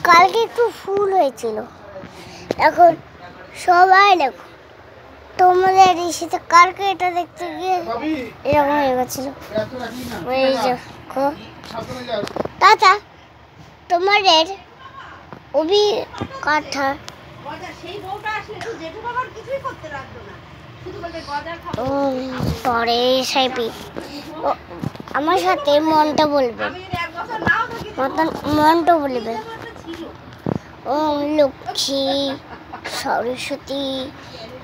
কালকে একটু ফুল হয়েছিল, এখন সবাই দেখো তোমাদের ইসেতে কালকে এটা দেখতে গিয়ে এরকম হয়ে গেছিল। ওই দেখো দাদা তোমাদের অভিজ্ঞতা পরে সাইবি আমার সাথে মনটা বলবে, মনটা বলবে ওম লক্ষ্মী সরস্বতী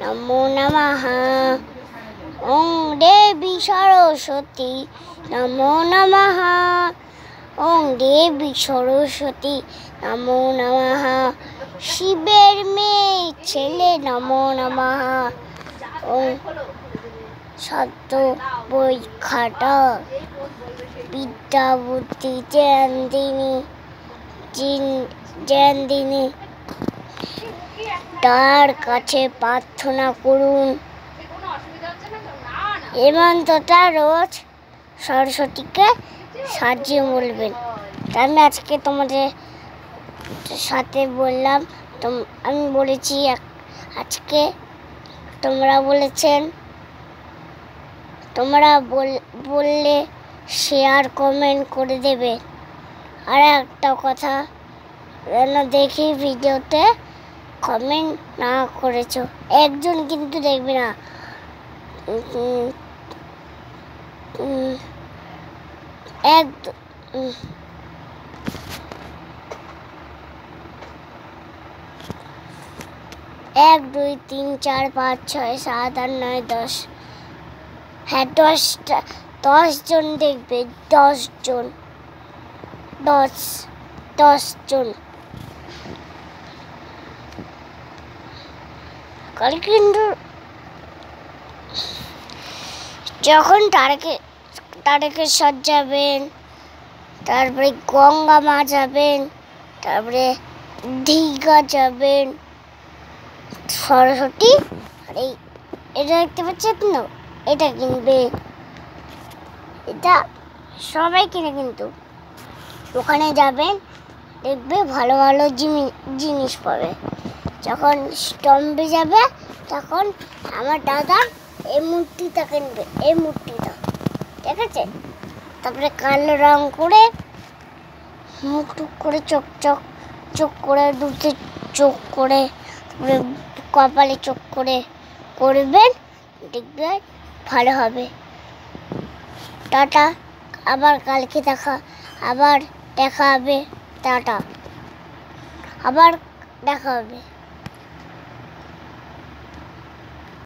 নমো নমঃ, ওম দেবী সরস্বতী নমো নমঃ, ওম দেবী সরস্বতী নমো নমঃ, শিবের মেয়ে ছেলে নমো নমঃ, ওম সত্য বই খাটা বিদ্যা বুদ্ধি জ্ঞানদিনী তার কাছে প্রার্থনা করুন। হেমন্তটা রোজ সরস্বতীকে সাজিয়ে বলবেন। আমি আজকে তোমাদের সাথে বললাম, আমি বলেছি আজকে, তোমরা বলেছেন, তোমরা বললে শেয়ার কমেন্ট করে দেবে। আর একটা কথা, দেখি ভিডিওতে কমেন্ট না করেছো একজন কিন্তু দেখবে না, 1 2 3 4 5 6 7 8 9 10, হ্যাঁ 10 জন দেখবে, 10 জন। কাল কিন্তু যখন তারকেশ্বর যাবেন, তারপরে গঙ্গা মা যাবেন, তারপরে দীঘা যাবেন, সরস্বতী আর এটা দেখতে পাচ্ছেন না, এটা কিনবে, এটা সবাই কিনে, কিন্তু ওখানে যাবেন দেখবে ভালো ভালো জিনিস পাবে। যখন স্টম্পে যাবে তখন আমার দাদা এই মূর্তিটা কিনবে, এই মূর্তিটা, ঠিক আছে? তারপরে কালো রং করে মুখ টুক করে চোখ করে দুটো চোখ করে, তারপরে কপালে চোখ করে করবেন, দেখবে ভালো হবে। টাটা, আবার কালকে আবার দেখা হবে। টাটা, আবার দেখা হবে।